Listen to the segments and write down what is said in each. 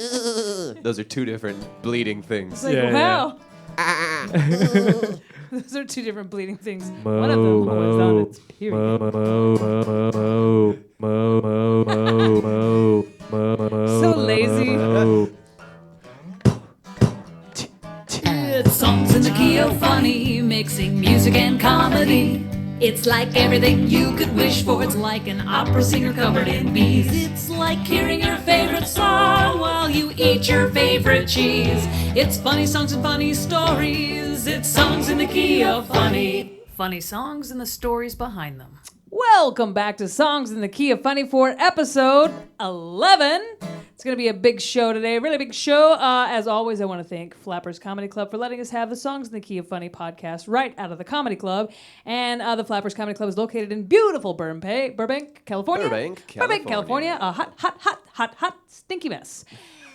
Those are two different bleeding things. It's like, wow. Those are two different bleeding things. One of them was on its period. So lazy. It's songs in the key of funny, mixing music and comedy. It's like everything you could wish for. It's like an opera singer covered in bees. It's like hearing your favorite song while you eat your favorite cheese. It's funny songs and funny stories. It's songs in the key of funny. Funny songs and the stories behind them. Welcome back to Songs in the Key of Funny for episode 11. It's going to be a big show today, a really big show. As always, I want to thank Flappers Comedy Club for letting us have the Songs in the Key of Funny podcast right out of the Comedy Club. And the Flappers Comedy Club is located in beautiful Burbank, California. Burbank, California. A hot, stinky mess.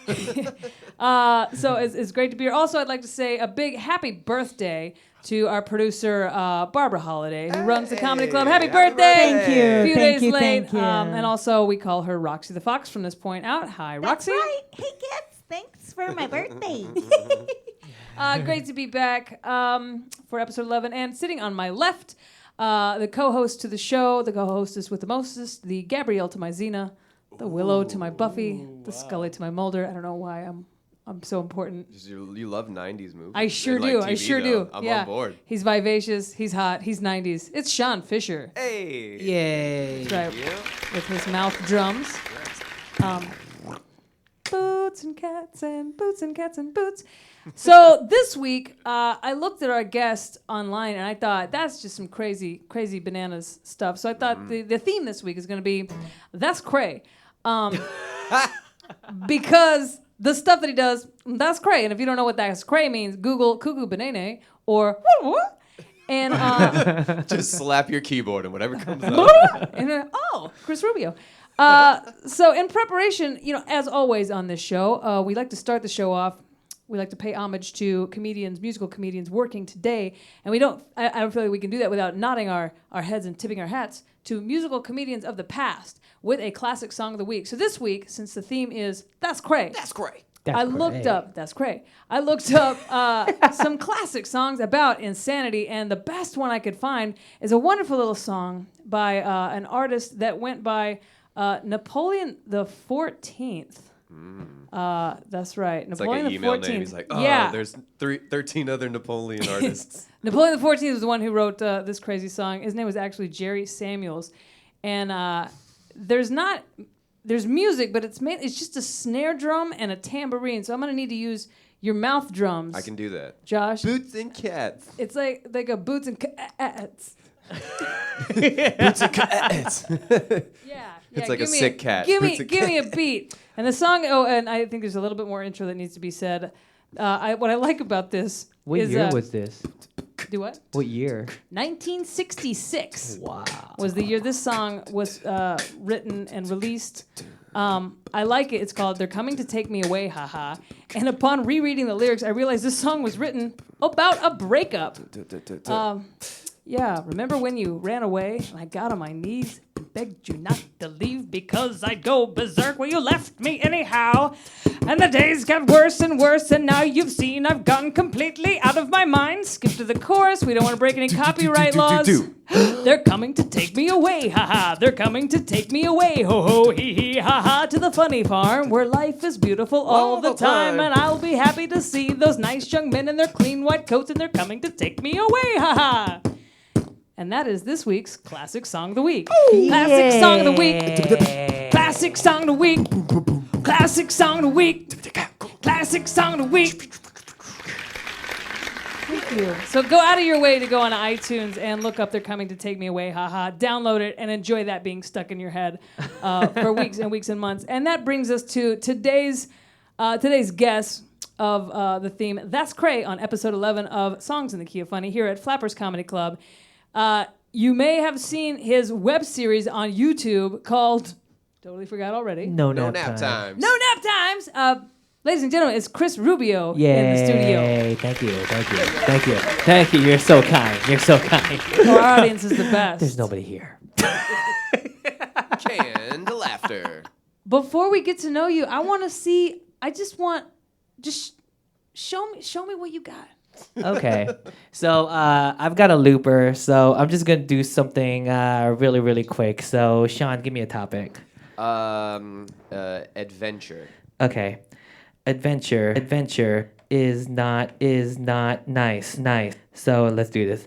So it's great to be here. Also, I'd like to say a big happy birthday to our producer, Barbara Holiday, who runs the Comedy Club. Happy birthday! Thank you. A few days late. Thank you. And also, we call her Roxy the Fox from this point out. Hi, Roxy. That's right. Hey, kids. Thanks for my birthday. Great to be back for episode 11. And sitting on my left, the co-host to the show, the co-hostess with the mostest, the Gabrielle to my Xena, the Willow to my Buffy, the Scully to my Mulder. I don't know why I'm so important. You love 90s movies. I sure And, do. TV, I sure though. do. I'm on board. He's vivacious. He's hot. He's 90s. It's Sean Fisher. Hey. Yay. That's right. Yeah. With his mouth drums. Boots and cats and boots and cats and boots. So this week, I looked at our guest online and I thought, that's just some crazy bananas stuff. So I thought the theme this week is going to be, that's cray. Because the stuff that he does, that's cray. And if you don't know what that's cray means, Google cuckoo banana or and Just slap your keyboard and whatever comes up. and Kris Rubio. So in preparation, as always on this show, we like to start the show off. We like to pay homage to musical comedians working today, and I don't feel like we can do that without nodding our heads and tipping our hats to musical comedians of the past with a classic song of the week. So this week, since the theme is That's Cray. That's great. I looked up some classic songs about insanity, and the best one I could find is a wonderful little song by an artist that went by Napoleon the 14th. That's right. It's Napoleon like an the email 14th. name. He's like, there's 13 other Napoleon artists. Napoleon the 14th was the one who wrote this crazy song. His name was actually Jerry Samuels. And there's music, but it's just a snare drum and a tambourine. So I'm going to need to use your mouth drums. I can do that. Josh. Boots and cats. It's like a boots and cats. Boots and cats. Yeah. It's like a sick cat. Give me a beat. And the song, and I think there's a little bit more intro that needs to be said. What I like about this What is... year was this? Do what? What year? 1966 Wow. was the year this song was written and released. I like it. It's called They're Coming to Take Me Away, haha. And upon rereading the lyrics, I realized this song was written about a breakup. Yeah, remember when you ran away and I got on my knees and begged you not to leave because I'd go berserk? Well, you left me anyhow. And the days got worse and worse, and now you've seen I've gone completely out of my mind. Skip to the chorus. We don't want to break any copyright laws. They're coming to take me away, haha. They're coming to take me away, ho ho hee hee haha, to the funny farm where life is beautiful all the time. And I'll be happy to see those nice young men in their clean white coats, and they're coming to take me away, haha. And that is this week's Classic Song of the Week. Classic Song of the Week. Classic Song of the Week. Classic Song of the Week. Classic Song of the Week. Thank you. So go out of your way to go on iTunes and look up They're Coming to Take Me Away, haha. Download it and enjoy that being stuck in your head for weeks and weeks and months. And that brings us to today's guest of the theme, That's Cray, on episode 11 of Songs in the Key of Funny here at Flappers Comedy Club. You may have seen his web series on YouTube called, totally forgot already. No No nap nap time. times. No Nap Times. Ladies and gentlemen, it's Kris Rubio Yay. in the studio. Thank you. You're so kind. Our audience is the best. There's nobody here. Canned laughter. Before we get to know you, I want to see I just want, just show me what you got. Okay. So I've got a looper, so I'm just gonna do something really, really quick. So Sean, give me a topic. Adventure. Okay. Adventure is not nice. So let's do this.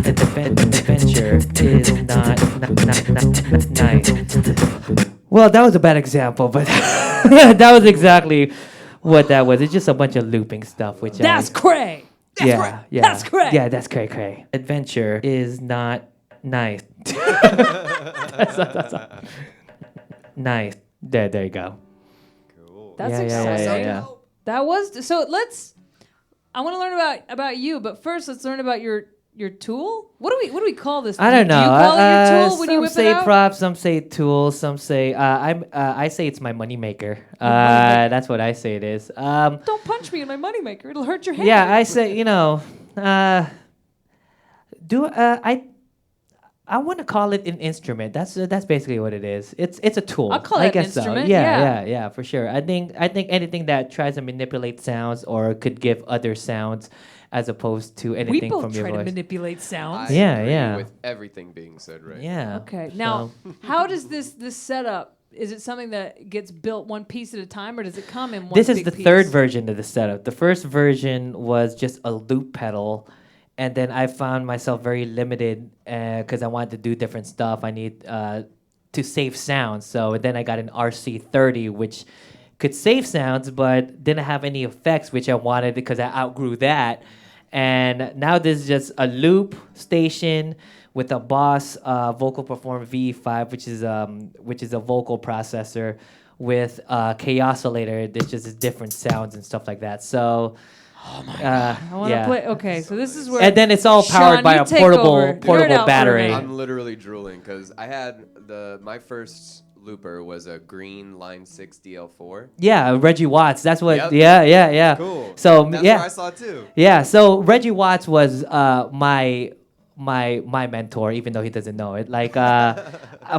Adventure is not nice. Well, that was a bad example, but that was exactly what that was. It's just a bunch of looping stuff, which That's cray. yeah. That's cray. Yeah, that's cray. Adventure is not nice. That's nice. There you go. Cool. That's Yeah, exciting. yeah. That was so. I want to learn about you, but first let's learn about your tool. What do we call this? I don't know. Do you call it your tool when you some whip say it out? props, some say tool, some say I say it's my moneymaker. moneymaker. That's what I say it is. Don't punch me in my moneymaker. It'll hurt your hand. Yeah, I say I want to call it an instrument. That's basically what it is. It's a tool. I'll call I it an guess so. instrument, Yeah, for sure. I think anything that tries to manipulate sounds or could give other sounds as opposed to We anything both from your try to voice. manipulate sounds. I Yeah, agree yeah. with everything being said right. Yeah. Okay. Now, how does this setup? Is it something that gets built one piece at a time, or does it come in one? This is big the piece? third version of the setup. The first version was just a loop pedal, and then I found myself very limited because I wanted to do different stuff. I need to save sounds, so then I got an RC30, which could save sounds, but didn't have any effects, which I wanted because I outgrew that. And now this is just a loop station with a Boss Vocal Perform V5, which is a vocal processor with a Chaosilator that just is different sounds and stuff like that. So, I want to play. Okay, so this is where. and then it's all powered Sean, by you a take over. Nerd out portable for a battery. minute. I'm literally drooling because I had my first looper was a green Line 6 DL4. Yeah, Reggie Watts. That's what. Yep. Yeah. Cool. So That's yeah, what I saw too. yeah. So Reggie Watts was my mentor, even though he doesn't know it. Like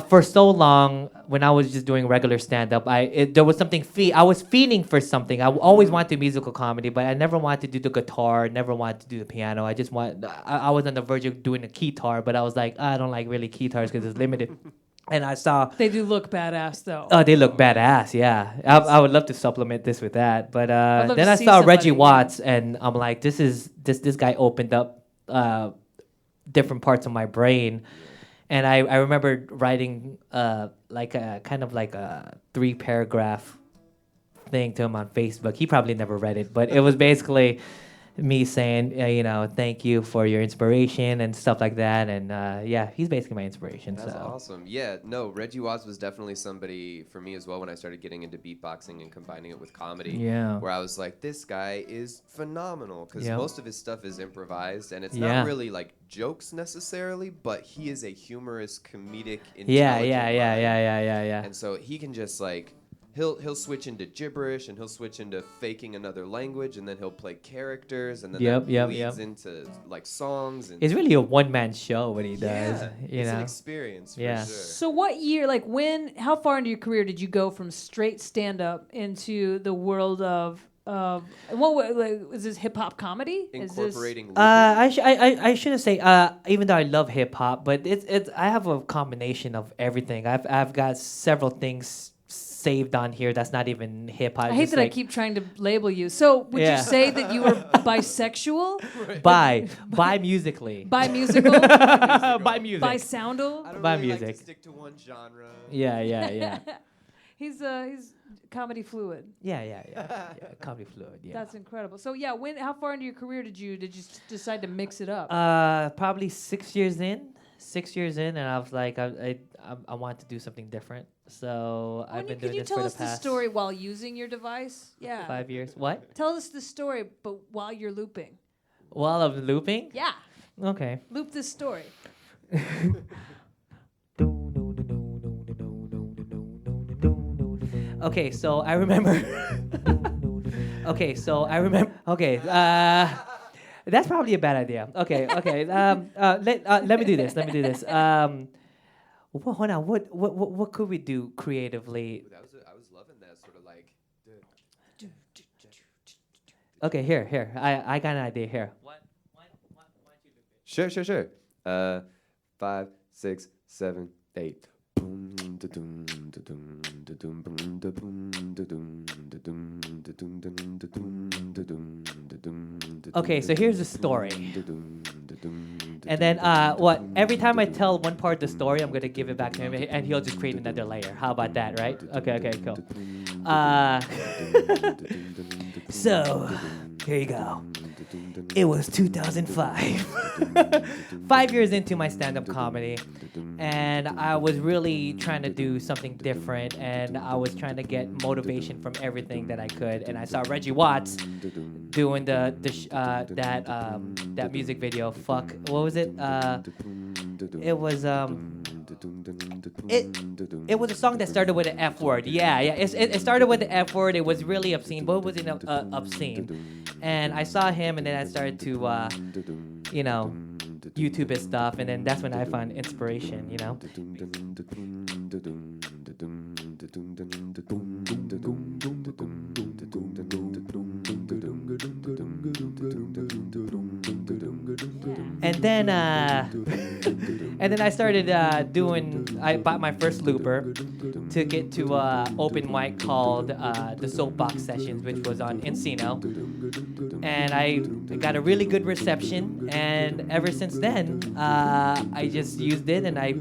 for so long, when I was just doing regular stand up, there was something I was feeding for something. I always wanted to do musical comedy, but I never wanted to do the guitar, never wanted to do the piano. I was on the verge of doing a keytar, but I was like, I don't like really keytars because it's limited. And I saw They do look badass, though. they look badass, yeah. I would love to supplement this with that, but love then to I see saw somebody, Reggie yeah. Watts, and I'm like, this guy opened up different parts of my brain, and I remember writing like a 3-paragraph thing to him on Facebook. He probably never read it, but it was basically me saying, thank you for your inspiration and stuff like that, and he's basically my inspiration. That's so. awesome. Yeah, no, Reggie Watts was definitely somebody for me as well when I started getting into beatboxing and combining it with comedy. Yeah. Where I was like, this guy is phenomenal because Yep. most of his stuff is improvised and it's Yeah. not really like jokes necessarily, but he is a humorous, comedic, intelligent Yeah. mind. And so he can just like he'll switch into gibberish and he'll switch into faking another language and then he'll play characters and then that leads into like songs and It's really a one-man show what he does. yeah, You it's know. an experience for Yeah. sure. So what year, how far into your career did you go from straight stand-up into the world of is this hip-hop comedy? Incorporating looping. I shouldn't say even though I love hip hop, but it's I have a combination of everything. I've got several things saved on here that's not even hip hop. I hate that I keep trying to label you. So would Yeah. you say that you were bisexual? by musically. Bi musical? By music. Bi soundal? I don't by really like music. to stick to one genre. Yeah. He's comedy fluid. Yeah. Comedy fluid. Yeah. That's incredible. So yeah, how far into your career did you decide to mix it up? Probably 6 years in. 6 years in, and I was like, I want to do something different. So I've been doing Can you this tell for us the past the story while using your device? Yeah. 5 years. What? Tell us the story, but while you're looping. While I'm looping? Yeah. Okay. Loop this story. Okay, so I remember. Okay, That's probably a bad idea. Okay. Let me do this. Hold on. What could we do creatively? I was loving that sort of like. Okay, here. I got an idea here. Why don't you do it? Sure. 5, 6, 7, 8. Okay, so here's the story. And then every time I tell one part of the story, I'm gonna give it back to him, and he'll just create another layer. How about that, right? Okay, cool. So here you go. It was 2005. 5 years into my stand-up comedy, and I was really trying to do something different, and I was trying to get motivation from everything that I could. And I saw Reggie Watts doing that music video. Fuck, what was it? It was it was a song that started with an F word. Yeah. It started with the F word. It was really obscene, but it wasn't obscene. And I saw him, and then I started to, YouTube his stuff, and then that's when I found inspiration. And then I started I bought my first looper to get to open mic called the Soapbox Sessions, which was on Encino. And I got a really good reception, and ever since then, I just used it, and I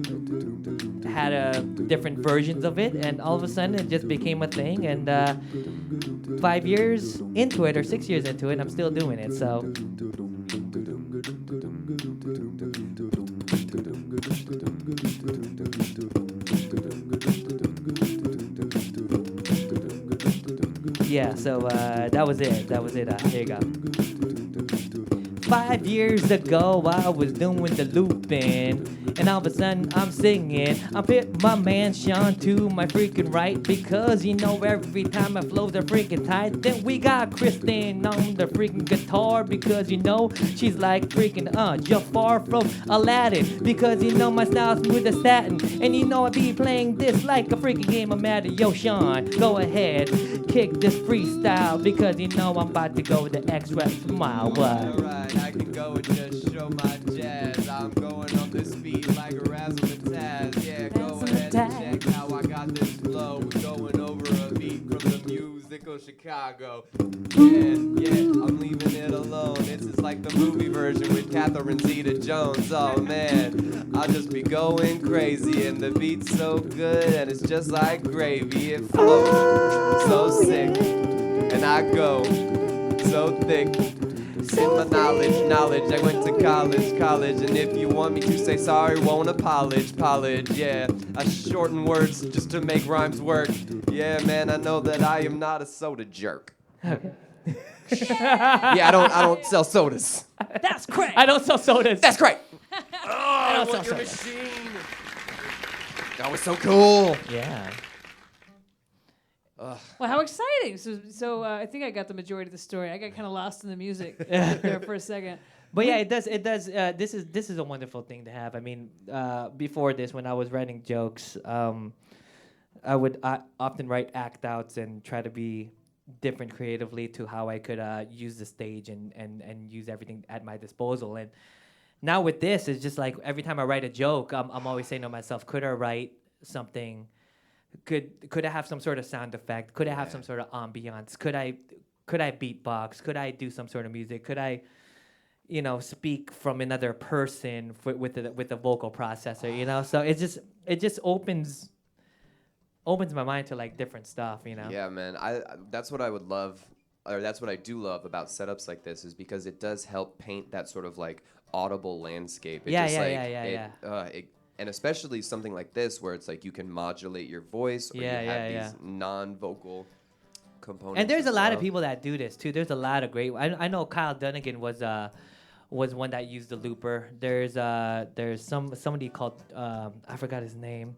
had different versions of it, and all of a sudden it just became a thing. And 5 years into it, or 6 years into it, I'm still doing it. So. Yeah, so that was it. Here you go. 5 years ago, I was doing the looping, and all of a sudden I'm singing. I put my man Sean to my freaking right, because every time my flows are freaking tight. Then we got Kristen on the freaking guitar, because she's like freaking Jafar from Aladdin, because my style's smooth as satin, and I be playing this like a freaking game of Madden. Yo, Sean, go ahead, kick this freestyle, because I'm about to go the extra mile. What? Alright, I can go and just show my jazz. I'm going on this beat like a razzmatazz. Yeah, go ahead and check how I got this flow. We're going over a beat from the musical Chicago. Yeah, I'm leaving it alone. This is like the movie version with Catherine Zeta-Jones. Oh man, I'll just be going crazy, and the beat's so good, and it's just like gravy. It flows so sick, and I go so thick. In my knowledge, I went to college, and if you want me to say sorry, won't apologize, yeah, I shorten words just to make rhymes work, yeah, man, I know that I am not a soda jerk. Okay. Yeah, I don't sell sodas. That's great. I don't sell sodas. That's great. I want your machine. That was so cool. Yeah. Well, how exciting! So I think I got the majority of the story. I got kind of lost in the music there for a second. But yeah, it does. This is a wonderful thing to have. I mean, before this, when I was writing jokes, I would often write act outs and try to be different creatively to how I could use the stage and use everything at my disposal. And now with this, it's just like every time I write a joke, I'm always saying to myself, could I write something? Could I have some sort of sound effect? Could I have some sort of ambiance? Could I beatbox? Could I do some sort of music? Could I, speak from another person with the vocal processor? So it just opens my mind to like different stuff. Yeah, man. That's what I would love, or that's what I do love about setups like this, is because it does help paint that sort of like audible landscape. And especially something like this, where it's like you can modulate your voice, or you have these non-vocal components. And there's a lot of people that do this too. There's a lot of great. I know Kyle Dunnigan was one that used the looper. There's somebody called I forgot his name,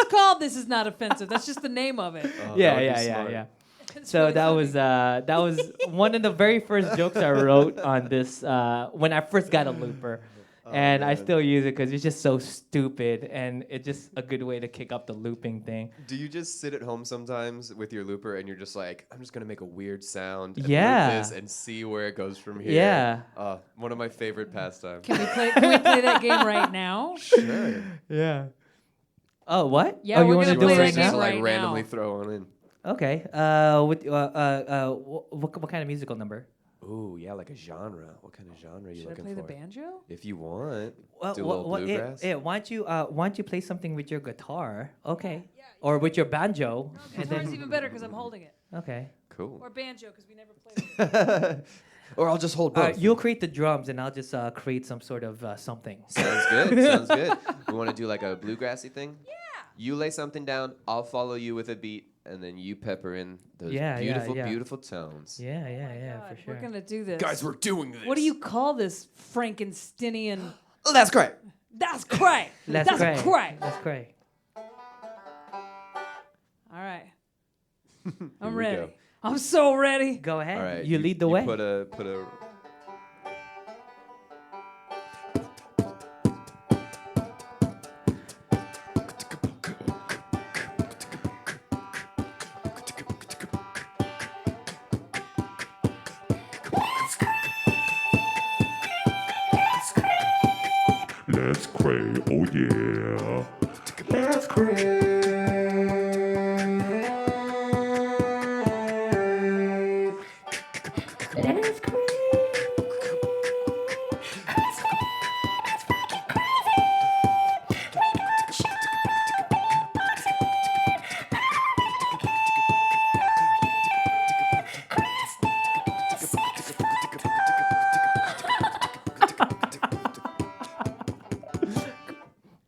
It's called This Is Not Offensive. That's just the name of it. Oh, Yeah, that would be yeah, smart. yeah. It's So really that funny. was one of the very first jokes I wrote on this when I first got a looper, and I man. still use it because it's just so stupid, and it's just a good way to kick up the looping thing. Do you just sit at home sometimes with your looper and you're just like, I'm just gonna make a weird sound and Yeah. loop this and see where it goes from here? Yeah. One of my favorite pastimes. Can we play that game right now? Sure. Yeah. Oh, what? Yeah, oh, you we're want to gonna do play it that right game now? right like randomly now. throw one in. Okay. What kind of musical number? Ooh, yeah, like a genre. What kind of genre are you Should I looking play for? the banjo? If you want, Well, do a little bluegrass. why don't you play something with your guitar? Okay. Or with your banjo. And Guitar's then even better because I'm holding it. okay. Cool. Or banjo because we never played it. Or I'll just hold All both. right, you'll create the drums, and I'll just create some sort of something. Sounds good. Sounds good. We want to do like a bluegrassy thing? Yeah. You lay something down, I'll follow you with a beat, and then you pepper in those Yeah, yeah, beautiful, yeah. beautiful tones. Yeah, yeah, God, for sure. We're gonna do this. Guys, we're doing this. What do you call this Frankensteinian? Oh, that's great. That's great. That's great. great. That's great. All right. Here I'm we ready. go. I'm so ready. Go ahead. All right. You lead the way. Put a. Let's cray, oh yeah. Let's cray. Let's cray.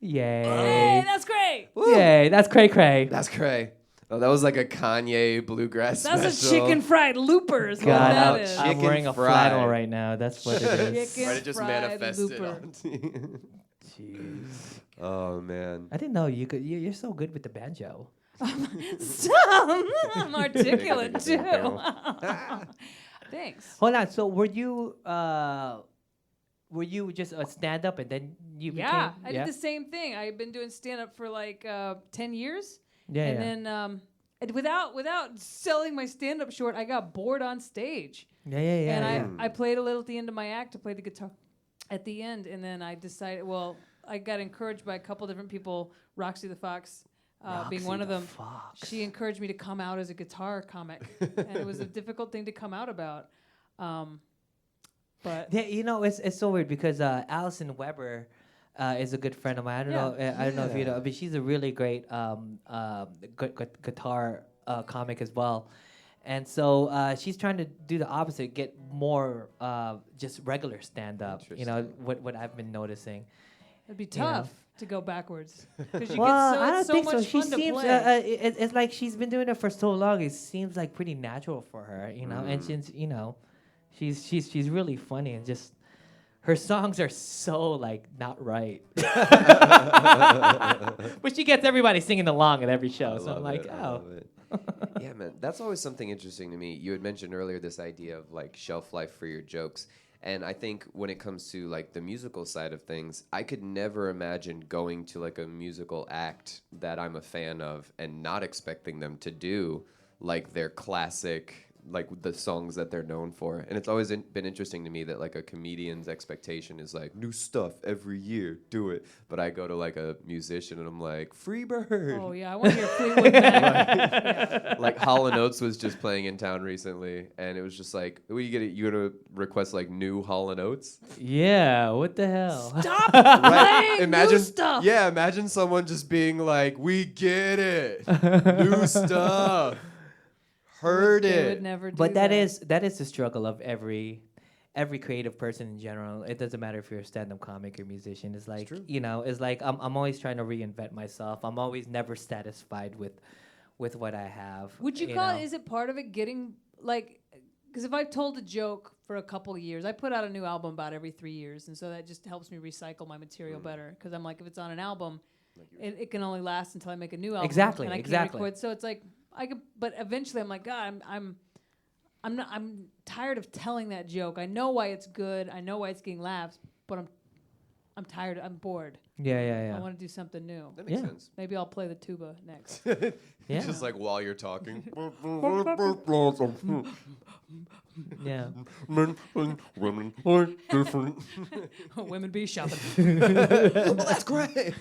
Yay. Hey, that's great. Yay. That's cray cray. That's cray. Oh, that was like a Kanye bluegrass That's special. a chicken fried looper. Is what God, that I'm, is. I'm Chicken wearing a fried. flannel right now. That's what it is. Chicken Right, it just fried manifested looper. onto you. Jeez. Oh man. I didn't know you could. You're so good with the banjo. Stop. I'm articulate too. Thanks. Hold on. So were you just a stand up and then you Yeah, became? I did the same thing. I've been doing stand up for like 10 years. Yeah, and yeah. then and without selling my stand up short, I got bored on stage. Yeah, yeah, yeah. And yeah. I played a little at the end of my act to play the guitar at the end. And then I decided, well, I got encouraged by a couple different people, Roxy the Fox being one of them. Fox. She encouraged me to come out as a guitar comic. And it was a difficult thing to come out about. But Yeah, you know, it's so weird because Allison Weber is a good friend of mine. I don't know. I don't know if you know, but she's a really great guitar comic as well. And so she's trying to do the opposite, get more just regular stand up. You know what I've been noticing. it'd be You know. tough to go backwards. Because you Well, get so, I don't it's so think so. much She fun to seems play. it's like she's been doing it for so long. It seems like pretty natural for her, you know. And since you know, she's really funny and just her songs are so like not right. But she gets everybody singing along at every show. So I'm like, I oh. love it. Yeah, man, that's always something interesting to me. You had mentioned earlier this idea of like shelf life for your jokes. And I think when it comes to like the musical side of things, I could never imagine going to like a musical act that I'm a fan of and not expecting them to do like their classic, like the songs that they're known for. And it's always been interesting to me that like a comedian's expectation is like new stuff every year, do it. But I go to like a musician and I'm like, Freebird. Oh yeah, I want to hear Fleetwood Mac. Like Hall & Oates was just playing in town recently, and it was just like, what you get? You gonna request like new Hall & Oates? Yeah, what the hell? Stop playing Imagine, new stuff. yeah, imagine someone just being like, we get it, new stuff, heard They would it. never do But that is the struggle of every creative person in general. It doesn't matter if you're a stand-up comic or musician. It's like you know, it's like I'm always trying to reinvent myself. I'm always never satisfied with what I have. Would you call know? it? Is it part of it getting like? Because if I've told a joke for a couple of years, I put out a new album about every 3 years, and so that just helps me recycle my material better. Because I'm like, if it's on an album, it can only last until I make a new album. Exactly, And I exactly. can't record. So it's like I could, but eventually I'm like, God, I'm tired of telling that joke. I know why it's good. I know why it's getting laughs, but I'm tired. I'm bored. Yeah, I yeah, want to do something new. That makes Yeah. sense. Maybe I'll play the tuba next. yeah, Just like while you're talking. yeah. Men and women are different. Women be shopping. Well, that's great.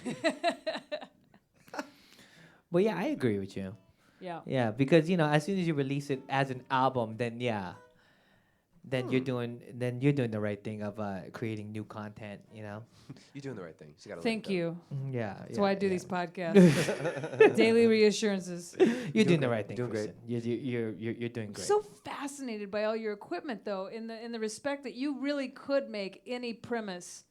Well, yeah, I agree with you. Yeah. Yeah, because as soon as you release it as an album, then then you're doing the right thing of creating new content. You're doing the right thing. So you gotta Thank you. Yeah, That's why I do these podcasts. Daily reassurances. You're doing the right thing. Doing great. Kristen. You're doing great. So fascinated by all your equipment, though, in the respect that you really could make any premise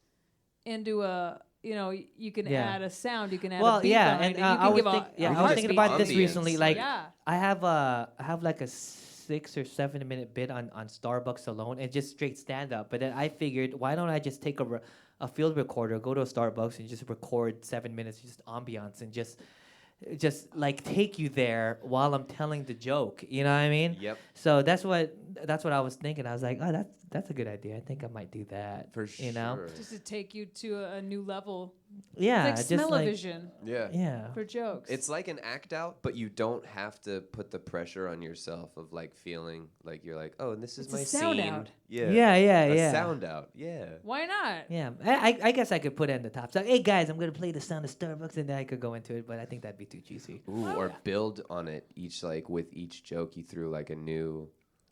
into a. You can Yeah. add a sound. You can add well, a beat yeah, behind and it. You I can was give think, a yeah, I was heartbeat thinking about this ambience. recently. Like, Yeah. I have like a 6 or 7 minute bit on Starbucks alone, and just straight stand up. But then I figured, why don't I just take a field recorder, go to a Starbucks, and just record 7 minutes, just ambiance, and just like take you there while I'm telling the joke. You know what I mean? Yep. So that's what I was thinking. I was like, oh, that's a good idea. I think I might do that. For You know? sure. Just to take you to a new level. Yeah, It's like just like smell-o-vision Yeah. yeah. for jokes. It's like an act out, but you don't have to put the pressure on yourself of like feeling like you're like, oh, and this is It's a my sound scene. out. Yeah. Yeah. A sound out. Yeah. Why not? Yeah, I guess I could put it in the top. So, hey guys, I'm gonna play the sound of Starbucks, and then I could go into it. But I think that'd be too cheesy. Ooh, or build on it with each joke you threw like a new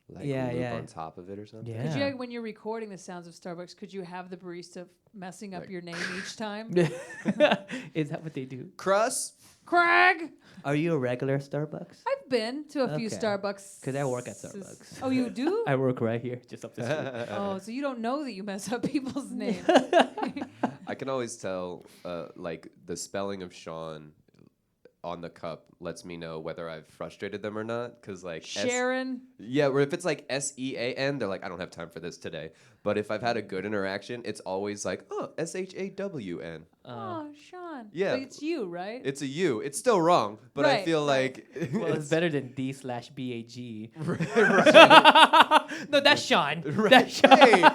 loop Yeah. on top of it or something. Yeah. Could you, when you're recording the sounds of Starbucks, could you have the barista messing up Like- your name each time? Is that what they do? Crust. Craig! Are you a regular Starbucks? I've been to a few Okay. Starbucks. 'Cause I work at Starbucks. Oh, you do? I work right here, just up the street. Oh, so you don't know that you mess up people's names. I can always tell like the spelling of Sean on the cup lets me know whether I've frustrated them or not. Cause like Sharon. yeah, or if it's like SEAN, they're like, I don't have time for this today. But if I've had a good interaction, it's always like, oh, SHAWN. Oh, Sean. Yeah. But it's you, right? It's a U. It's still wrong, but I Right, feel right. like Well, it's better than D/BAG. right. No, that's Sean. Right. That's Sean. Hey, hey.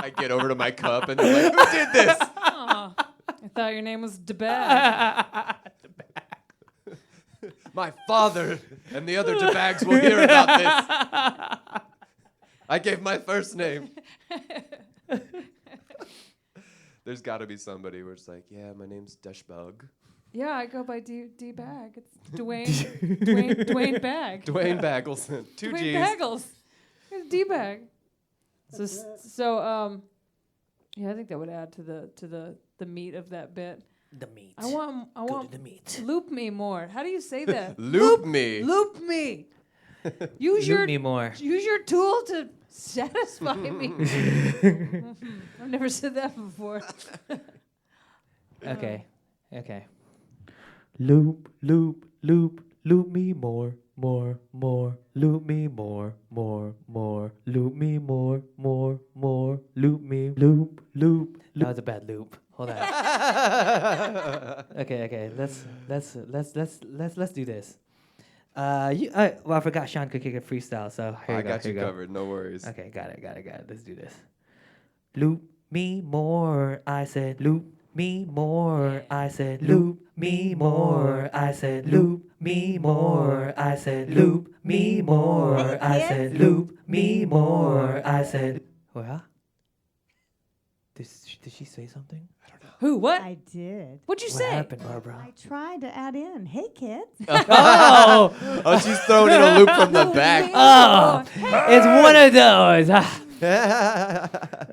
I get over to my cup and they're like, who did this? Aw, I thought your name was DeBag. My father and the other DeBags will hear about this. I gave my first name. There's got to be somebody where it's like, yeah, my name's Dushbug. Yeah, I go by D-Bag. It's Dwayne Bag. Dwayne Baggleson. 2 Dwayne G's. Baggles. It's D-Bag. So, yeah, I think that would add to the meat of that bit. The meat. I want Go to the meat. loop me more. How do you say that? Loop me. Loop me. Use Loop me more. Use your tool to satisfy me. I've never said that before. Okay. Loop me more. Loop me more. Loop me more. Loop me. That was a bad loop. Hold on. Okay. Let's do this. I forgot Sean could kick a freestyle, so here I we go. got here you we go. covered. No worries. Okay, got it. Let's do this. Loop me more, I said. Loop me more, I said. Loop me more, I said. Loop me more, I said. Loop me more, I said. Loop me more, I said. Well, did she say something? Who? What? I did. What'd you What say? happened, Barbara? I tried to add in, hey kids. Oh, Oh, she's throwing in a loop from the back. oh, it's one of those.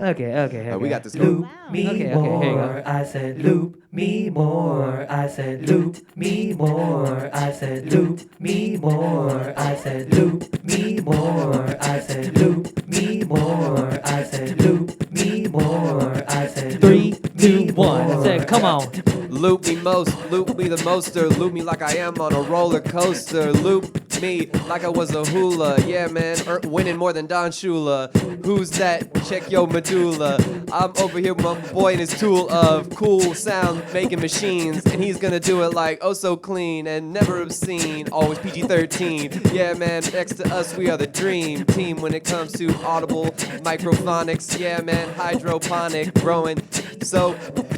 Okay. We got this Loop going. me Okay, here you go. go. I said loop me more. I said loop me more. I said loop me more. I said loop me more. I said loop me more. I said loop me more. I said 3, 2, 1. I said come on. Loop me the most, or loop me like I am on a roller coaster. Loop me like I was a hula. Yeah, man, winning more than Don Shula. Who's that? Check your medulla. I'm over here with my boy and his tool of cool sound making machines, and he's gonna do it like oh so clean and never obscene. Always PG-13. Yeah, man, next to us we are the dream team when it comes to audible microphonics. Yeah, man, hydroponic growing. So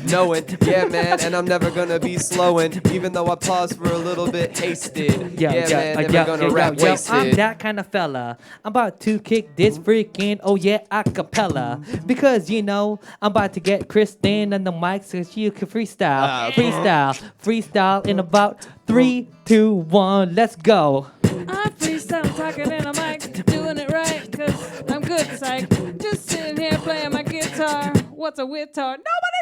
knowing, yeah, man, and I'm never gonna be slowing, even though I pause for a little bit hasted. Man, never gonna rap wasted. I'm that kind of fella. I'm about to kick this freaking, oh yeah, acapella. Because, you know, I'm about to get Kristen on the mic so she can freestyle. Freestyle in about 3, 2, 1, let's go. I'm freestyle talking in a mic, doing it right, cause I'm good, psych. Just sitting here playing my guitar. What's a guitar? Nobody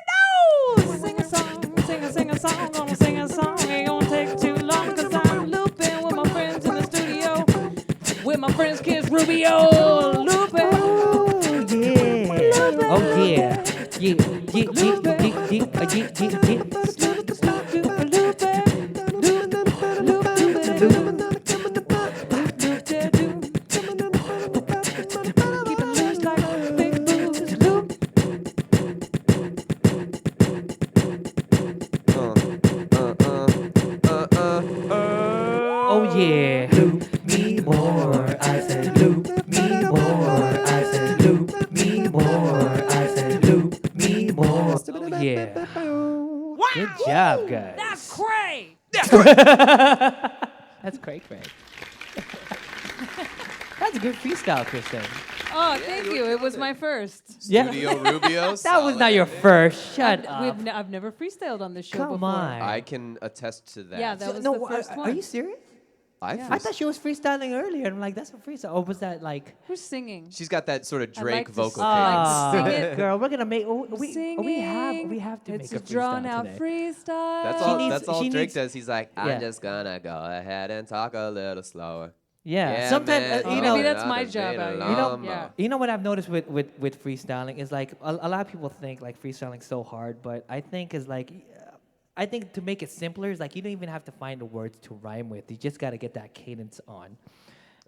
knows! Sing a song, sing a song, gonna sing a song. Ain't gonna take too long, cause I'm looping with my friends in the studio. With my friends Kris Rubio, looping. Oh yeah. Oh yeah. Loop me more. I said loop me more. I said loop me more. I said loop me more. Oh yeah. Wow! Good job, guys. That's great! That's great. That's a good freestyle, Kristen. Oh, thank you. It was my first. Studio Rubio. That was not your first. Shut up. I've never freestyled on this show Come before. on. I can attest to that. Yeah, that was no, the first one. are you serious? I Yeah. I thought she was freestyling earlier. I'm like, that's a freestyle. Or was that like? Who's singing? She's got that sort of I Drake like to vocal sing. cadence. Sing it. Girl, we're gonna make. We Singing. have to It's make a a drawn freestyle out today. freestyle. That's She all. needs- That's all she Drake needs- does. He's like, Yeah. I'm just gonna go ahead and talk a little slower. Yeah. Yeah, Sometimes man. you Oh, know. maybe that's my Another job day out to here. lumber. Yeah. You know what I've noticed with freestyling is like a lot of people think like freestyling so hard, but I think is like I think to make it simpler is like you don't even have to find the words to rhyme with. You just got to get that cadence on.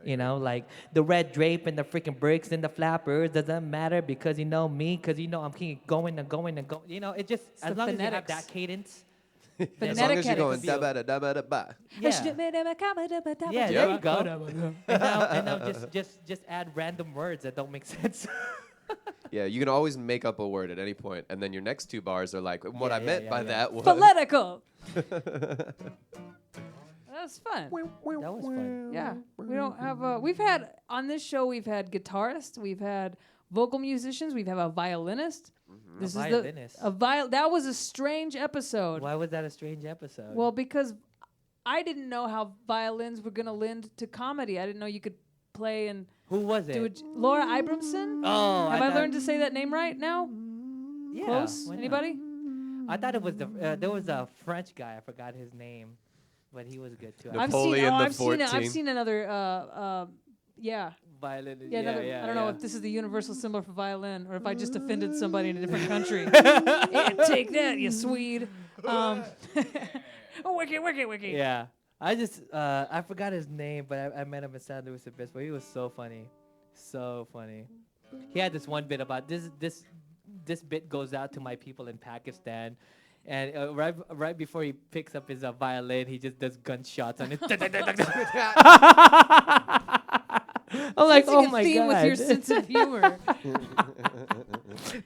You know, like the red drape and the freaking bricks and the flappers doesn't matter because you know me, because you know I'm keep going and going and going. You know, it just as the long as you have phonetics. that cadence. As long as you're going Phonetic da ba da ba da ba. Yeah, yeah, there you go. and now just add random words that don't make sense. Yeah, you can always make up a word at any point, and then your next two bars are like, what Yeah, I yeah, meant yeah, by yeah. that was. Political. That was fun. That was fun. Yeah, we don't have we've had on this show we've had guitarists, we've had vocal musicians, we've had a violinist. This A is violinist. that was a strange episode. Why was that a strange episode? Well, because I didn't know how violins were gonna lend to comedy. I didn't know you could play and who was do it? Laura Ibramson. Oh, Have I thought- learned to say that name right now? Yeah, Close? why not? Anybody? I thought it was there was a French guy. I forgot his name, but he was good too. Napoleon the I've seen I've 14th. seen another yeah. violin. Yeah, I don't know if this is the universal symbol for violin or if I just offended somebody in a different country. Take that, you Swede. Wiki. Yeah, I just I forgot his name, but I met him at San Luis Obispo. He was so funny, so funny. He had this one bit about this bit goes out to my people in Pakistan. And right before he picks up his violin, he just does gunshots on it. I'm like, oh my theme god, with your sense of humor.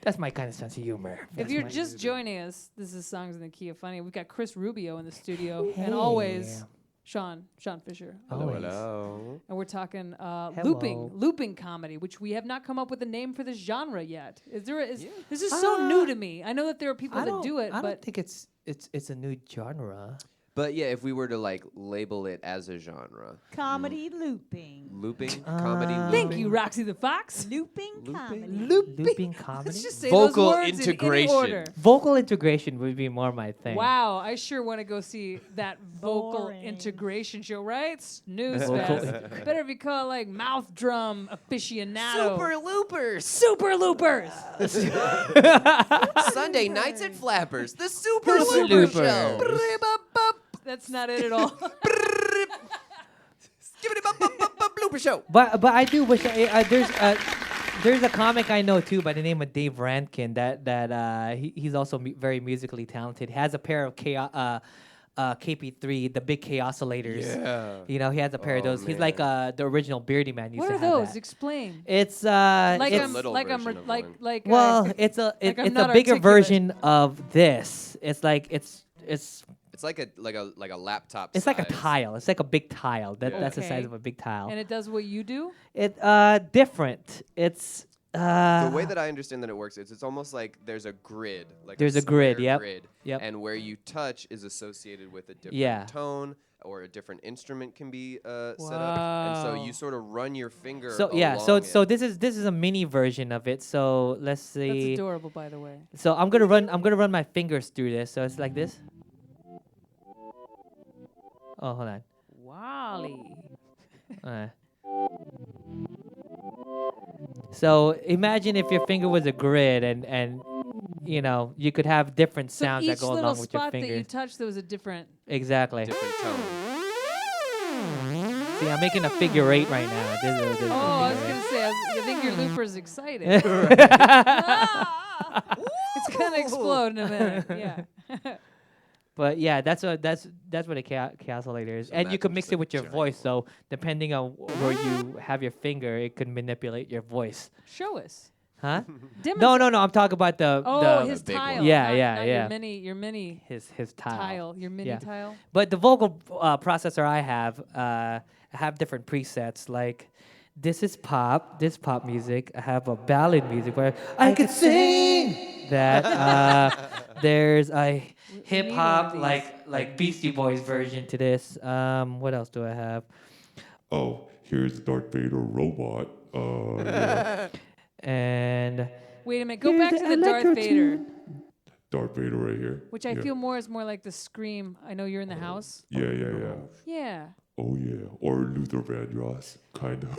that's my kind of sense of humor. If That's you're my- just joining us, this is Songs in the Key of Funny. We've got Kris Rubio in the studio, and always Sean Fisher. Hello, Always. hello. And we're talking Hello. looping comedy, which we have not come up with a name for this genre yet. This is so new to me. I know that there are people that do it, I but don't think it's a new genre. But yeah, if we were to like label it as a genre, Comedy looping. looping, comedy, thank looping. you, Roxy the Fox. Looping comedy. Looping comedy. Let's just say Vocal those words integration. in any order. Vocal integration would be more my thing. Wow, I sure want to go see that vocal Boring. integration show, right? Snooze Vocal fest. Better be called like mouth drum aficionado. Loopers. Super loopers. Sunday nights at Flappers, the Super Super Looper Loopers. Show. That's not it at all. Blooper show. But I do wish there's a comic I know too by the name of Dave Rankin that he's also very musically talented. He has a pair of KP3, the big chaoscilators. Yeah. You know, he has a pair of Oh, those. He's like man. the original Beardy Man used What to are have those? that. Explain. It's Like it's, I'm little like I'm version of like one. like well, it's I'm it's not a bigger articulate. version of this. It's like it's It's like a laptop. it's like a size. tile. It's like a big tile. That's the Okay. size of a big tile. and it does what you do. It different. It's The way that I understand that it works is it's almost like there's a grid. Like There's a a grid, square yep, grid, yep. And where you touch is associated with a different Yeah. tone or a different instrument can be set up. And so you Wow. sort of run your finger. so yeah. along So it. this is a mini version of it. So let's That's see. adorable, by the way. So I'm gonna run my fingers through this. So it's like this. Oh, hold on. Wally. Uh. So imagine if your finger was a grid and you know you could have different So sounds each that go little along with your spot that you fingers. touched, there was a different. Exactly. different tone. See, I'm making a figure 8 right now. This is Oh, I was a gonna say, I think your looper's excited. figure eight. It's gonna explode in a minute. Yeah. But yeah, that's what a calculator is, So and you imagine can mix just it a with your giant voice. So depending on where you have your finger, it could manipulate your voice. Show us. Huh? Demonstrate. No. I'm talking about the His big one. tile. Yeah, not- yeah, not yeah. Your mini his tile. tile. Your mini Yeah. tile. But the vocal processor I have different presets. Like this is pop, this pop music. I have a ballad music where I could sing that. There's a hip hop these. like Beastie Boys version to this. What else do I have? Oh, here's Darth Vader robot. Yeah. And Wait a minute. Go Here's back the to the Darth electro Vader, tune. Darth Vader right here. which I yeah. feel more is more like the scream. I know you're in the house. Yeah. Yeah. Oh yeah, or Luther Vandross, kind of.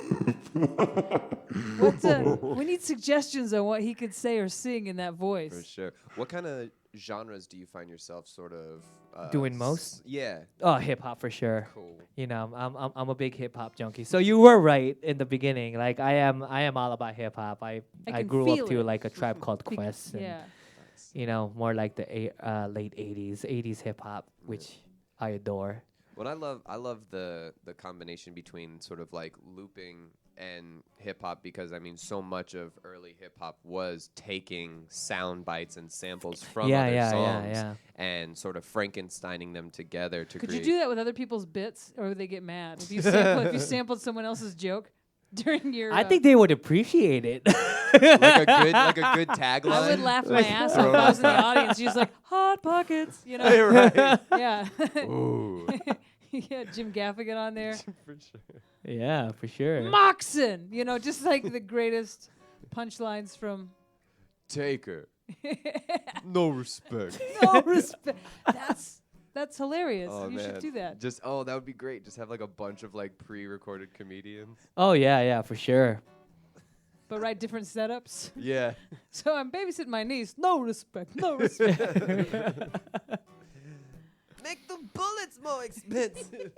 What's we need suggestions on what he could say or sing in that For voice. sure. What kind of genres do you find yourself sort of Doing most? Yeah. oh, hip hop for sure. Cool. You know, I'm a big hip hop junkie. So you were right in the beginning. Like I am all about hip hop. I can grew feel up to it. like a Tribe Called Quest. And, Yeah. you know, more like the late 80s hip hop, which I adore. What I love the combination between sort of like looping and hip hop, because I mean so much of early hip hop was taking sound bites and samples from other songs and sort of Frankensteining them together to Could create. you do that with other people's bits, or would they get mad if you sampled someone else's joke during your? I think they would appreciate it. like a good tagline? I would laugh my ass off if I was in the audience. She's like hot pockets, you know? Right. Yeah. Ooh. Yeah, Jim Gaffigan on there. For sure. Yeah, for sure. Moxon, you know, just like the greatest punchlines from. Taker. No respect. No respect. That's hilarious. Oh, You should man. do that. Just that would be great. Just have like a bunch of like pre-recorded comedians. Oh yeah, for sure. But write different setups. Yeah. So I'm babysitting my niece. No respect. No respect. Make the bullets more expensive.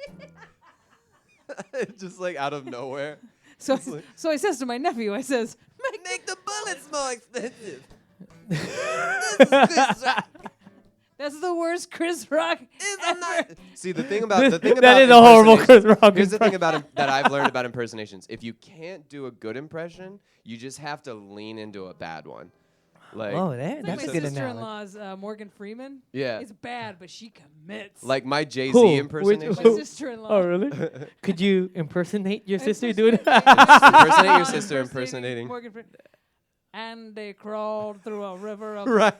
Just like out of nowhere. So I says to my nephew, I says, Make the bullets more expensive. that's the worst Chris Rock. See, the thing about That is a horrible Chris Rock Here's the thing that I've learned about impersonations. If you can't do a good impression, you just have to lean into a bad one. Like, Oh, Like that's my a good analogy. sister-in-law's Morgan Freeman. yeah, It's bad, but she commits. like my Jay-Z Who? impersonation. my sister-in-law. Oh really? Could you impersonate your sister doing Impersonate that? Impersonate your sister impersonating. Morgan Freeman. And they crawled through a river of. Right.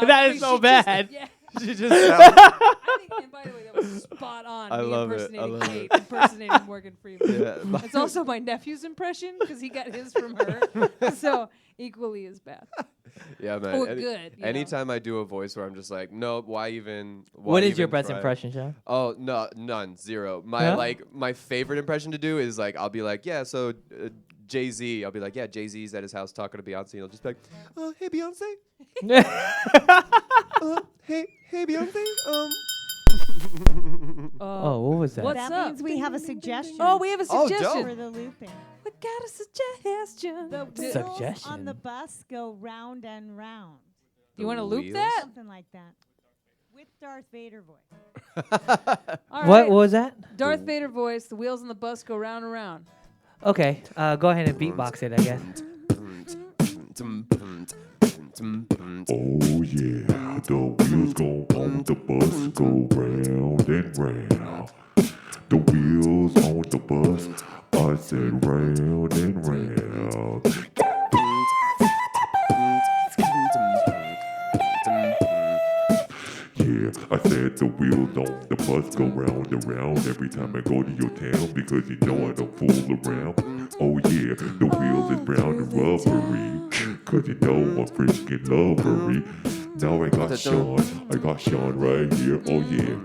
That is so bad. Yeah. She just I think, and by the way, that was spot on. I me love it. I impersonating love Kate, it. impersonating Morgan Freeman. Yeah. It's also my nephew's impression because he got his from her. So equally as bad. Yeah, man. Or good. you know. Anytime I do a voice where I'm just like, no, why even? Why What is your even best try? impression, Sean? Oh no, none, zero. My Yeah? my favorite impression to do is like I'll be like, yeah, so Jay-Z. I'll be like, yeah, Jay-Z's at his house talking to Beyonce, and he'll just be like, hey Beyonce, hey Beyonce, Oh, what was that? What's that up? means we have a suggestion. Oh, we have a Oh, suggestion. for the looping. We got a suggestion. The wheels Suggestion. on the bus go round and round. You want to loop wheels? that? Something like that. With Darth Vader voice. All What right. was that? Darth Vader voice. The wheels on the bus go round and round. Okay, go ahead and beatbox it, I guess. Oh yeah, the wheels go on the bus, go round and round. The wheels on the bus, I said round and round. Yeah, I said the wheels on the bus go round and round every time I go to your town because you know I don't fool around. Oh yeah, the wheels is brown and rubbery cause you know I'm freaking lovery. Now I got Sean right here. Oh yeah.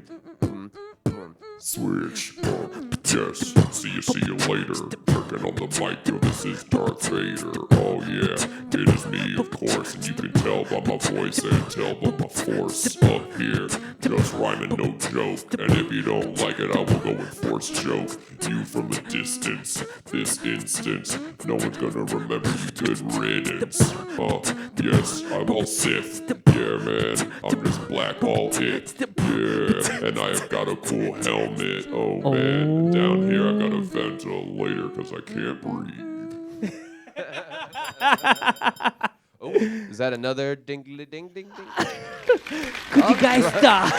Switch. Yes. See you later. Working on the mic, yo, this is Darth Vader. Oh yeah, it is me, of course, and you can tell by my voice and tell by my force up here. Just rhyming, no joke. And if you don't like it, I will go and force choke you from a distance. This instance, no one's gonna remember you. Good riddance. Yes, I'm all Sith. Yeah, man, I'm just black all it. Yeah, and I have got a cool helmet. Oh man, down here I got a ventilator because I can't breathe. Oh, is that another dingly ding ding ding? Could you guys stop?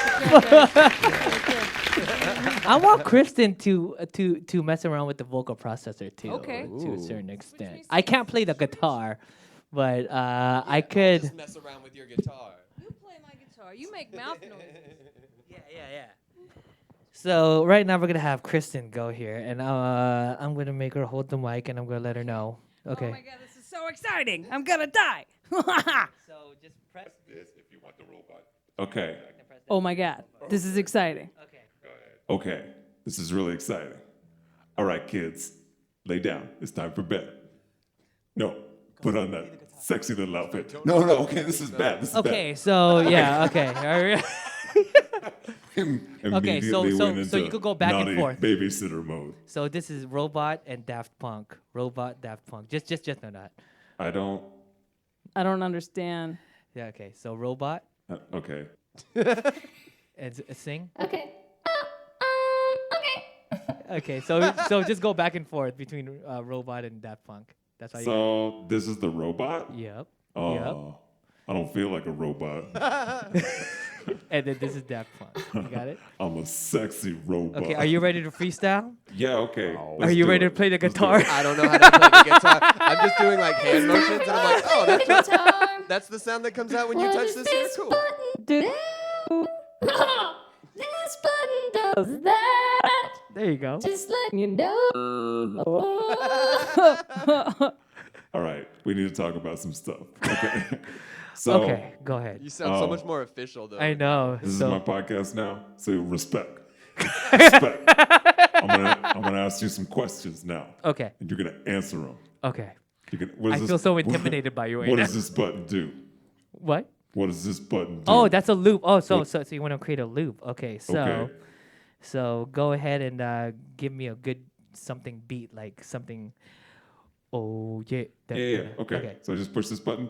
I want Kristen to mess around with the vocal processor too. Okay. To a certain me extent. some I can't play the guitar, but I could. Just mess around with your guitar. You play my guitar. You make mouth noises. Yeah. So right now we're gonna have Kristen go here, and I'm gonna make her hold the mic, and I'm gonna let her know. Okay. Oh my god, this is so exciting. I'm gonna die. So just press This if you want the robot. Okay. Oh my god, this is exciting. Okay. Okay, this is really exciting. All right, kids, lay down. It's time for bed. No, put on that sexy little outfit. No, okay, this is bad. This is Okay. So yeah. Okay. All right. bad. Okay, so Immediately went you into could go back and naughty forth. babysitter mode. So this is Robot and Daft Punk. Robot, Daft Punk. Just know that. I don't. I don't understand. Yeah. Okay. So Robot Okay. and sing. Okay. Okay. So just go back and forth between Robot and Daft Punk. That's how you. So this is the robot. Yep. Oh, Yep. I don't feel like a robot. And then this is Daft Punk. You got it? I'm a sexy robot. Okay, are you ready to freestyle? Yeah. Okay. Are you ready to play the guitar? I don't know how to play the guitar. I'm just doing like hand motions, and I'm like, oh, that's the sound that comes out when you touch this here. Cool. This button does that. There you go. Just letting you know. All right. We need to talk about some stuff. Okay. So Okay, go ahead. You sound so much more official, though. I know. this is So my podcast now. So respect. Respect. I'm gonna ask you some questions now, okay, and you're gonna answer them. okay. What I does feel so intimidated by you right What now. does this button do? What? What does this button do? Oh, that's a loop. Oh, so What- you want to create a loop? Okay, so Okay. so go ahead and give me a good something beat, like something. Oh yeah. Yeah. Okay. So I just push this button.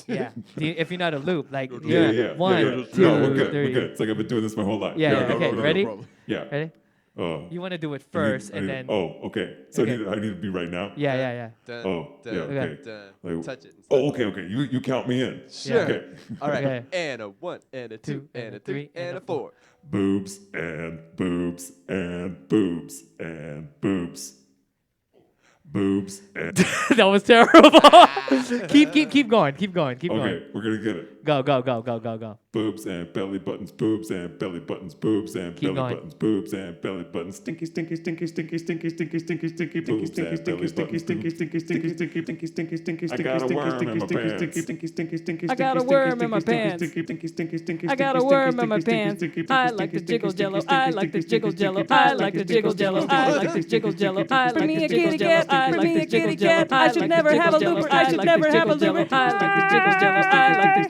Yeah. If you're not a loop, like Yeah. one, yeah. two, No, we're good. three. We're good. It's like I've been doing this my whole life. Yeah. go, Okay. go, go, Ready? go. Yeah. Ready? You want to do it first, and then. Oh, okay. So Okay. I need to be right now. Yeah. Dun, Oh, dun, yeah, okay. dun. Like- Touch it. Oh, okay. You count me in. Sure. Okay. All right. Okay. And a 1, and a 2, and a 3, and a 4. Boobs and boobs and boobs and boobs. Boobs and. That was terrible. keep going. Keep going. Okay, we're gonna get it. Go. Boobs and belly buttons, boobs and belly buttons, boobs and Keep belly going. buttons, boobs and belly buttons. Stinky, stinky, stinky, stinky, stinky, stinky, stinky, stinky, boobs and belly buttons, stinky, stinky, stinky, stinky, stinky, stinky, stinky, stinky, stinky, stinky, stinky, stinky, I got a worm in my pants. I got a worm in my pants. I like to jiggle jello. I like to jiggle jello. I like to jiggle jello. I like to jiggle jello. I like to jiggle jello. I like to jiggle jello. I should never have a looper. I should never have a looper. I like to jiggle jello. I like to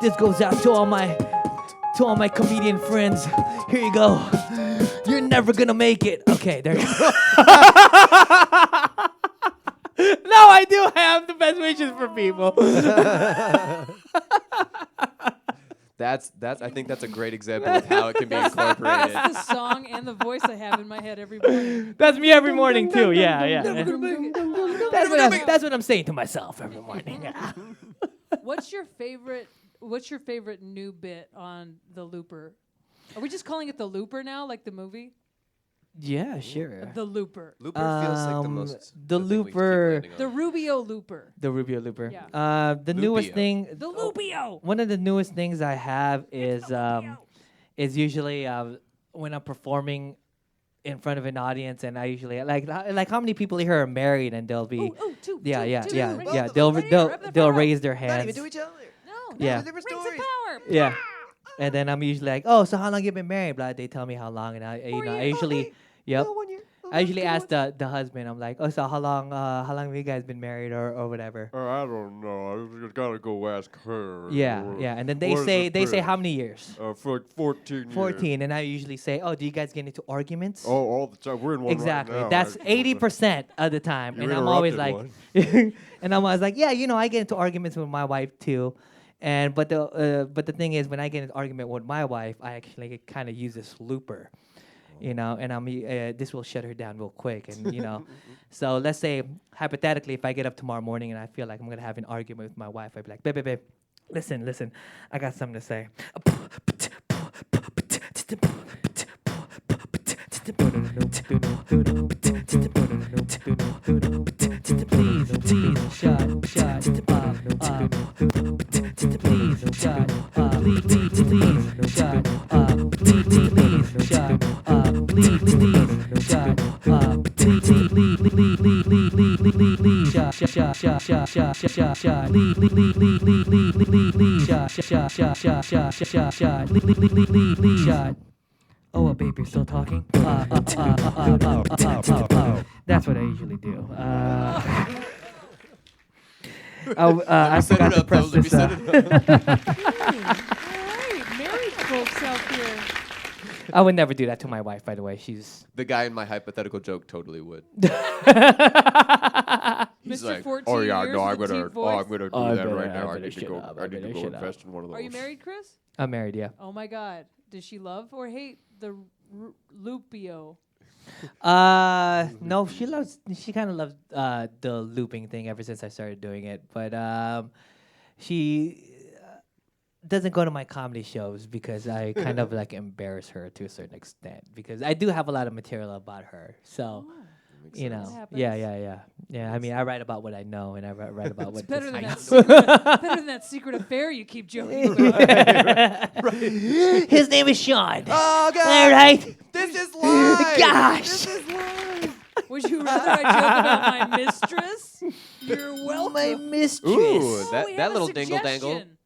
This goes out to all my comedian friends. Here you go. You're never gonna make it. Okay, there you go. No, I do have the best wishes for people. That's. I think that's a great example of how it can be incorporated. That's the song and the voice I have in my head every morning. That's me every morning too. Yeah. That's That's what I'm saying to myself every morning. What's your favorite new bit on the Looper? Are we just calling it the Looper now, like the movie? Yeah, sure. The Looper. Looper feels like the most. the thing we keep Looper- landing on. The Rubio Looper. The Rubio Looper. Yeah. The newest Lupio. thing. The Lubio. One of the newest things I have is usually when I'm performing in front of an audience, and I usually like how many people here are married, and they'll be Ooh, two. yeah. Right They'll here, up the they'll front row. raise their hands. Not even to each other. No. Yeah. Different Rings of stories. power. Yeah. And then I'm usually like, oh, so how long you been married? Blah. They tell me how long, and I 4 I years. usually yep. No, 1 year. I usually ask the husband. I'm like, oh, so how long have you guys been married or whatever? I don't know. I just gotta go ask her. Yeah. And then they say how many years? For like 14 years. 14, and I usually say, oh, do you guys get into arguments? Oh, all the time. We're in one Exactly. right now. That's actually. 80% of the time, You and I'm always interrupted like, one. and I'm always like, yeah, I get into arguments with my wife too, but the thing is, when I get into argument with my wife, I actually kind of use this looper, and this will shut her down real quick, and so let's say hypothetically, if I get up tomorrow morning and I feel like I'm gonna have an argument with my wife, I'd be like, babe, listen, I got something to say. Please, shut up. Please, shut up. Please, shut up. Please, shut up. Please, shut up. Please, shut up. Shut. Oh, babe, you're still talking? That's what I usually do. I Set forgot it to up, press though. Let me this. set it up. All right, married folks out here. I would never do that to my wife, by the way. She's The guy in my hypothetical joke totally would. He's Mr. like, 14 Oh yeah, years no, I'm with a gonna, deep voice. I'm gonna do Oh, I that better- right I now. I better need to shut go. up. I need to go invest in one of those. Are you married, Chris? I'm married, yeah. Oh my God. Does she love or hate the Lupio? No, she kind of loves the looping thing ever since I started doing it. But she doesn't go to my comedy shows because I kind of like embarrass her to a certain extent because I do have a lot of material about her. So, That happens. yeah. I mean, I write about what I know and I write about what Better than, just better than that secret affair you keep joking about. His name is Sean. Oh, God. All right. This is live. Gosh. This is live. Would you rather I joke about my mistress? You're welcome. My mistress. Ooh, Oh, that, we that have a little dingle dangle. suggestion.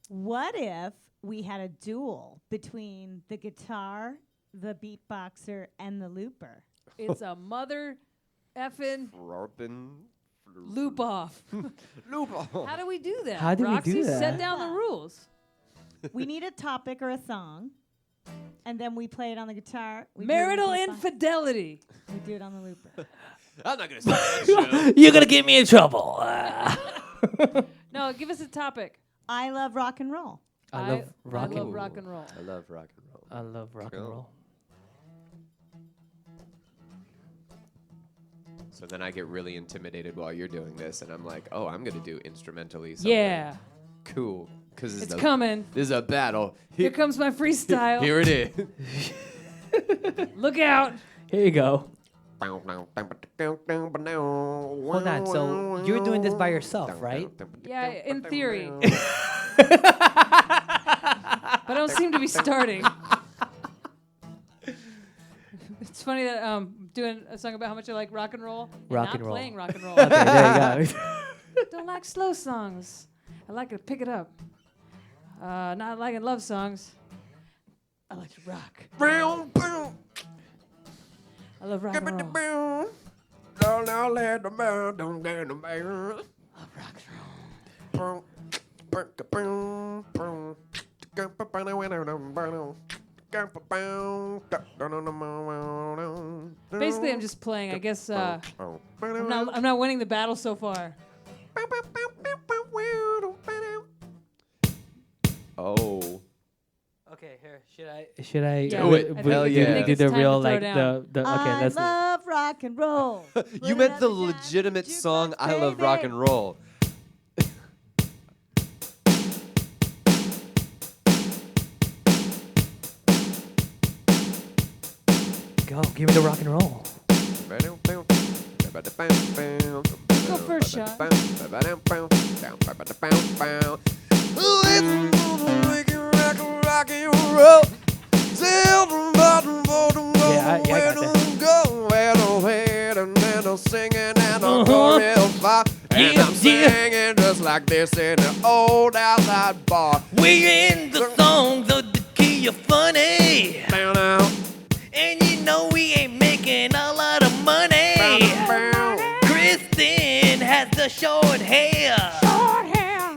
What if we had a duel between the guitar, the beatboxer, and the looper? It's a mother effing Rarpin. loop off. Loop. How do we do that? How do we do Roxy, that? set down the rules. We need a topic or a song, and then we play it on the guitar. We do it on Marital the beatbox, infidelity. We do it on the looper. I'm not gonna say that You're gonna get me in trouble. No, give us a topic. I love rock and roll. I love rock I love and rock and roll. I love rock and roll. I love rock and Cool. roll. So then I get really intimidated while you're doing this, and I'm like, oh, I'm gonna do instrumentally something. Yeah, Cool. Because it's coming. This is a battle. Here comes my freestyle. Here it is. Look out. Here you go. Hold Hold on. So you're doing this by yourself, right? Yeah, in theory. But I don't seem to be starting. It's funny that doing a song about how much I like rock and roll Rock not and roll. playing rock and roll. Okay, there you go. Don't like slow songs. I like to pick it up. Not liking love songs. I like to rock. I love rock and roll. Love rock and roll. Basically, I'm just playing. I guess I'm not winning the battle so far. Oh. Okay, here. Should I? Yeah, Do it. I think- Hell I yeah. think Do it's the time to real throw like down. the. Okay, I let's. love rock and roll. You meant the legitimate song I Love Rock and Roll. Go. Give me the rock and roll. Go first, Sean. I got And I'm singing just like this in the old outside bar. We in the songs of the key of funny, Down now. and you know we ain't making a lot of money. Kristen has the short hair,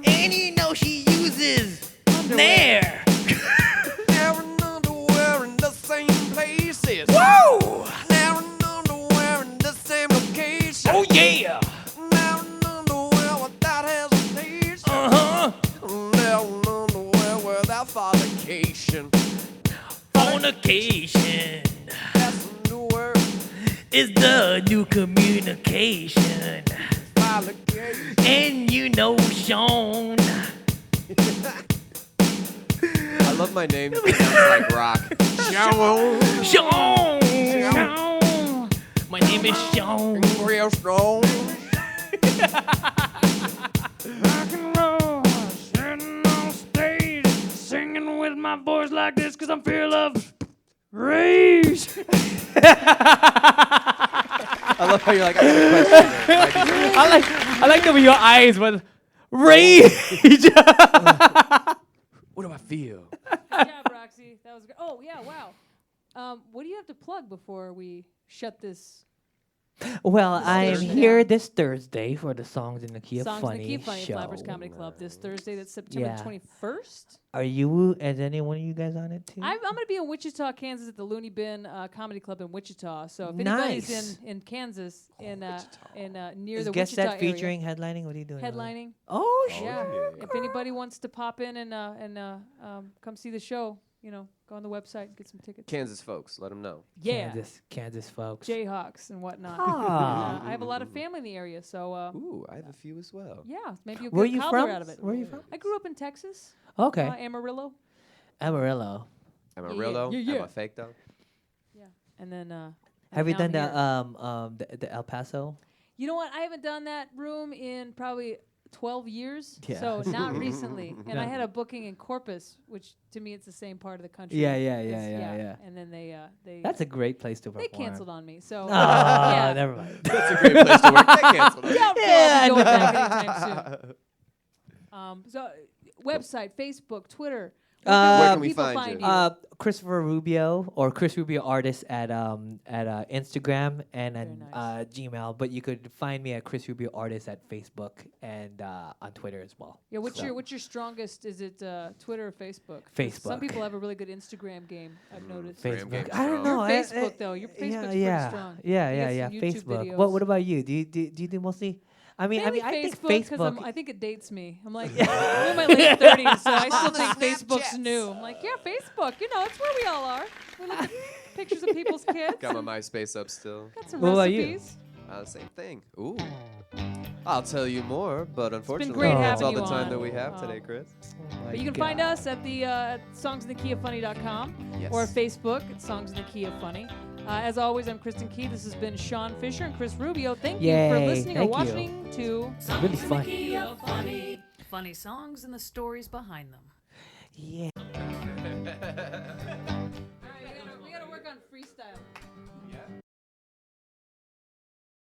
and you know she uses Nair. Never underwear in the same places. Woo! Never underwear in the same location. Oh yeah! Never underwear without hesitation. Uh-huh. Never underwear without fornication. Fornication That's a new word. is the new communication. Fornication. And you know Sean. I love my name. It sounds like rock. Sean. Sean! Sean! My name is Sean. Real strong. Rock and roll, sitting on stage, singing with my voice like this because I'm full of rage. I love how you're like, I got a question. I like the way your eyes went rage. What do I feel? Good job, Roxy. That was great. Oh yeah, wow. What do you have to plug before we shut this? Well, I am Thursday. here this Thursday for the Songs in the Key of Songs Funny in the Key of Funny show. Flappers Comedy Club this Thursday. That's September Yeah. 21st. Are you? Is any one of you guys on it too? I'm going to be in Wichita, Kansas at the Looney Bin Comedy Club in Wichita. So if anybody's Nice. in Kansas, near Is the guest Wichita set featuring headlining? What are you doing? area, over there? headlining. Oh, Yeah. sure. If anybody wants to pop in and come see the show, go on the website and get some tickets. Kansas folks, let them know. Yeah. Kansas folks. Jayhawks and whatnot. Ah. I have a lot of family in the area, so Ooh, I have a few as well. yeah, maybe you'll Where are get a you cobbler from? out of it. Where are you from? I grew up in Texas, Okay. Amarillo, Amarillo. Am I Yeah, real yeah. though? Yeah, yeah. Am I fake though? and then. Have you now done I'm here. the El Paso? You know what? I haven't done that room in probably 12 years, Yeah. so not recently. And I No. had a booking in Corpus, which to me it's the same part of the country. Yeah. It's- And then they That's a great place to perform. they canceled on me. So Oh, yeah. never mind. That's a great place to work. They canceled it. Yeah, Yeah, I'll be going I back anytime soon. So website, Facebook, Twitter. Where can we people find you? Christopher Rubio or Kris Rubio Artist at Instagram and Very nice. Gmail, but you could find me at Kris Rubio Artist at Facebook and on Twitter as well. Yeah, what's So- your strongest? Is it Twitter or Facebook? 'Cause Facebook. Some people have a really good Instagram game. I've noticed. Instagram Facebook. game's I don't strong. know. Your Facebook though. Your Facebook's pretty yeah, strong. yeah, You yeah, get yeah. some YouTube Facebook. videos. What about you? Do you do mostly? I mean, Mainly I think Facebook, 'cause Facebook. I think it dates me. I'm like, I'm in my late 30s, so I still think Facebook's new. I'm like, yeah, Facebook. It's where we all are. We look at pictures of people's kids. Got my MySpace up still. Got some What about you? recipes. Same thing. Ooh. I'll tell you more, but unfortunately, great that's having all the you time on. that we have today, Chris. But you can find us at the songsinthekeyoffunny.com Yes. or Facebook at Songs in the Key of Funny. As always, I'm Kristen Key. This has been Sean Fisher and Kris Rubio. Thank you for Yay, listening or thank you. watching to Songs Really in the fun. Key of Funny. Funny songs and the stories behind them. Yeah.